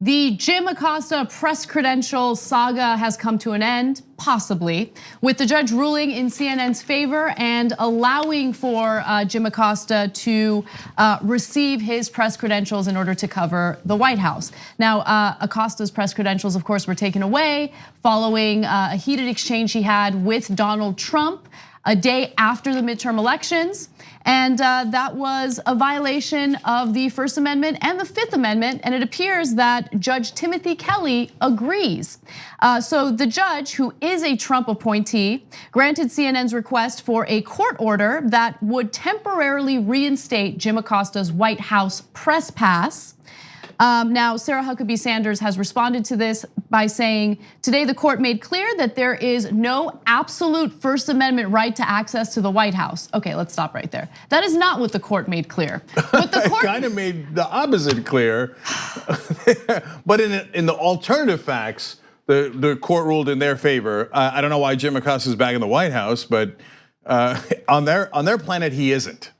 The Jim Acosta press credential saga has come to an end, possibly, with the judge ruling in CNN's favor and allowing for Jim Acosta to receive his press credentials in order to cover the White House. Now, Acosta's press credentials, of course, were taken away following a heated exchange he had with Donald Trump a day after the midterm elections. And that was a violation of the First Amendment and the Fifth Amendment. And it appears that Judge Timothy Kelly agrees. So the judge, who is a Trump appointee, granted CNN's request for a court order that would temporarily reinstate Jim Acosta's White House press pass. Now, Sarah Huckabee Sanders has responded to this by saying, today the court made clear that there is no absolute First Amendment right to access to the White House. Okay, let's stop right there. That is not what the court made clear. What the court kind of made the opposite clear. But in the alternative facts, the court ruled in their favor. I don't know why Jim Acosta is back in the White House, but on their planet, he isn't.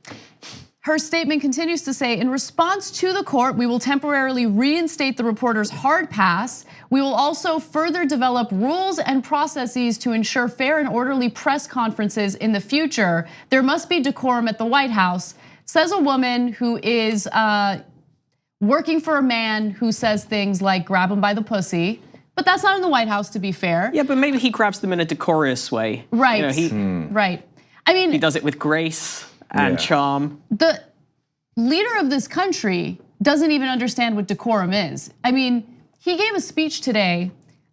Her statement continues to say, in response to the court, we will temporarily reinstate the reporter's hard pass. We will also further develop rules and processes to ensure fair and orderly press conferences in the future. There must be decorum at the White House, says a woman who is working for a man who says things like grab him by the pussy. But that's not in the White House, to be fair. Yeah, but maybe he grabs them in a decorous way. Right, right. I mean, he does it with grace and charm. The leader of this country doesn't even understand what decorum is. I mean, he gave a speech today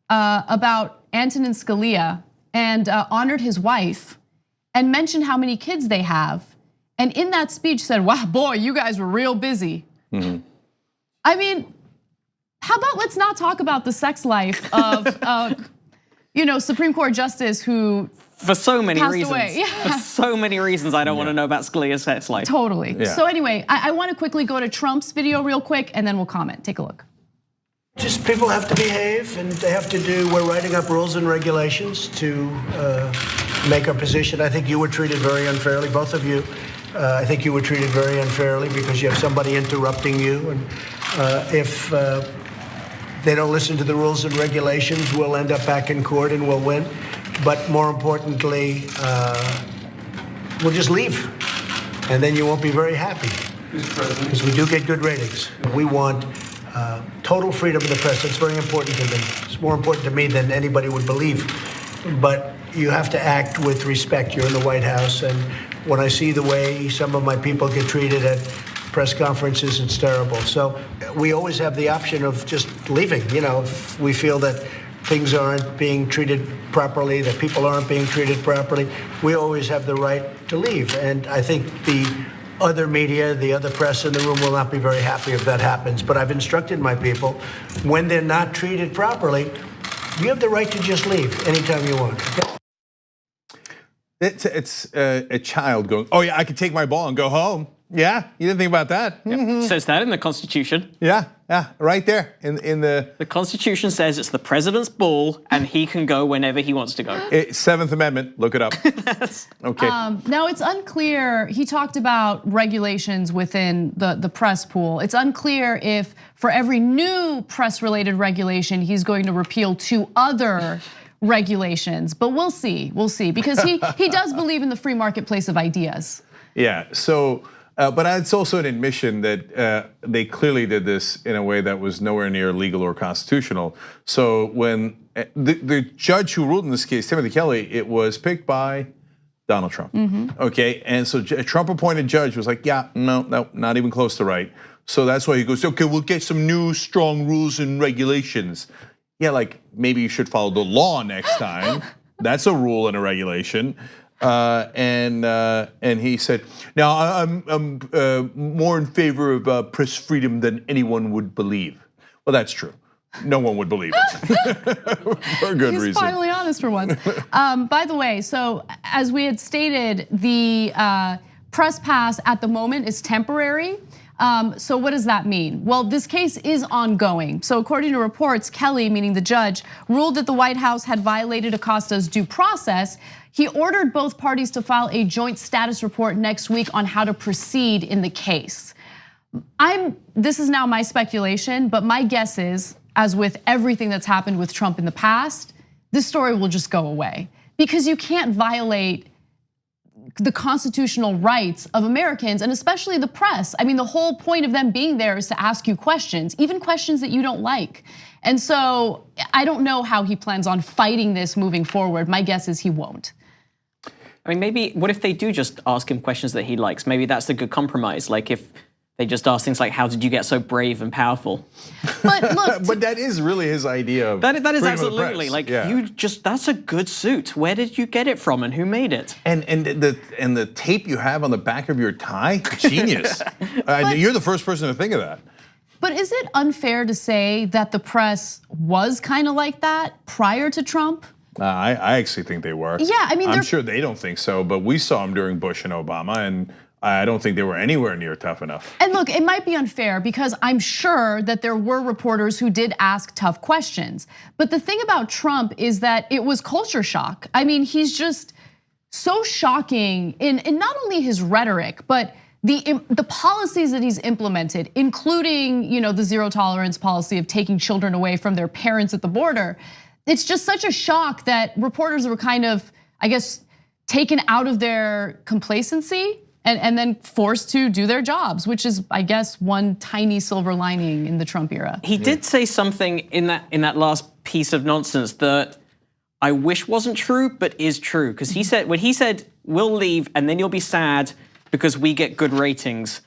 about Antonin Scalia and honored his wife and mentioned how many kids they have. And in that speech said, wow, boy, you guys were real busy. I mean, how about let's not talk about the sex life of Supreme Court Justice who for so many passed reasons. Away. Yeah. For so many reasons, I don't want to know about Scalia's sex life. Totally. Yeah. So anyway, I want to quickly go to Trump's video real quick, and then we'll comment. Take a look. Just people have to behave, and they have to do. We're writing up rules and regulations to make our position. I think you were treated very unfairly, both of you. I think you were treated very unfairly because you have somebody interrupting you, and if they don't listen to the rules and regulations, we'll end up back in court and we'll win. But more importantly, we'll just leave, and then you won't be very happy because we do get good ratings. We want total freedom of the press. It's very important to me. It's more important to me than anybody would believe. But you have to act with respect. You're in the White House, and when I see the way some of my people get treated at press conferences, it's terrible. So we always have the option of just leaving. If we feel that things aren't being treated properly, that people aren't being treated properly, we always have the right to leave. And I think the other media, the other press in the room will not be very happy if that happens. But I've instructed my people, when they're not treated properly, you have the right to just leave anytime you want. It's a child going, oh yeah, I could take my ball and go home. Yeah, you didn't think about that. Yep. Says that in the Constitution. Yeah, right there in the. The Constitution says it's the president's ball and he can go whenever he wants to go. Seventh Amendment, look it up. Okay. Now it's unclear. He talked about regulations within the press pool. It's unclear if for every new press-related regulation he's going to repeal 2 other regulations. But we'll see. We'll see because he does believe in the free marketplace of ideas. Yeah. So. But it's also an admission that they clearly did this in a way that was nowhere near legal or constitutional. So when the judge who ruled in this case, Timothy Kelly, it was picked by Donald Trump. Okay, and so a Trump-appointed judge was like, yeah, no, not even close to right. So that's why he goes, okay, we'll get some new strong rules and regulations. Yeah, like maybe you should follow the law next time. That's a rule and a regulation. And he said, now I'm more in favor of press freedom than anyone would believe. Well, that's true. No one would believe it for a good reason. He's finally honest for once. By the way, so as we had stated, the press pass at the moment is temporary. So what does that mean? Well, this case is ongoing. So according to reports, Kelly, meaning the judge, ruled that the White House had violated Acosta's due process. He ordered both parties to file a joint status report next week on how to proceed in the case. This is now my speculation, but my guess is, as with everything that's happened with Trump in the past, this story will just go away. Because you can't violate the constitutional rights of Americans and especially the press. I mean, the whole point of them being there is to ask you questions, even questions that you don't like. And so I don't know how he plans on fighting this moving forward. My guess is he won't. I mean, maybe, what if they do just ask him questions that he likes? Maybe that's a good compromise. Like if they just ask things like, how did you get so brave and powerful? But look, but that is really his idea of that is freedom of the absolutely, press. like Yeah. that's a good suit. Where did you get it from and who made it? And the tape you have on the back of your tie, genius. You're the first person to think of that. But is it unfair to say that the press was kind of like that prior to Trump? I actually think they were. Yeah, I mean, I'm sure they don't think so, but we saw them during Bush and Obama, and I don't think they were anywhere near tough enough. And look, it might be unfair because I'm sure that there were reporters who did ask tough questions. But the thing about Trump is that it was culture shock. I mean, he's just so shocking in not only his rhetoric, but the policies that he's implemented, including the zero tolerance policy of taking children away from their parents at the border. It's just such a shock that reporters were kind of, I guess, taken out of their complacency and then forced to do their jobs, which is, I guess, one tiny silver lining in the Trump era. He did say something in that last piece of nonsense that I wish wasn't true, but is true. Because he said, when he said, we'll leave and then you'll be sad because we get good ratings.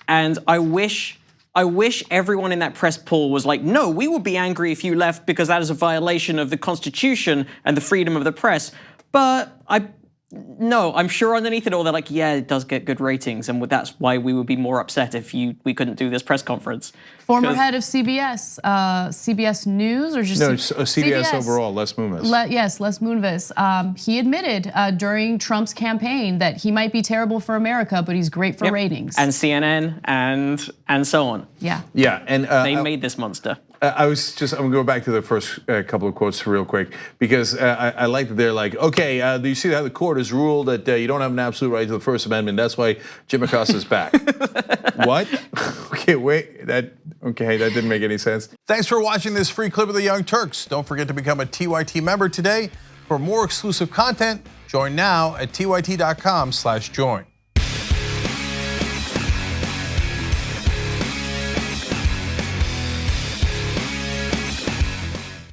And I wish everyone in that press pool was like, no, we would be angry if you left because that is a violation of the Constitution and the freedom of the press. But no, I'm sure underneath it all, they're like, yeah, it does get good ratings, and that's why we would be more upset if we couldn't do this press conference. Former head of CBS, CBS News, or just CBS overall, Les Moonves. Yes, Les Moonves. He admitted during Trump's campaign that he might be terrible for America, but he's great for ratings. And CNN and so on. Yeah. Yeah, and they made this monster. I'm gonna go back to the first couple of quotes real quick because I like that they're like, okay, do you see how the court has ruled that you don't have an absolute right to the First Amendment? That's why Jim Acosta's back. What? Okay, wait, that didn't make any sense. Thanks for watching this free clip of the Young Turks. Don't forget to become a TYT member today. For more exclusive content, join now at tyt.com/join.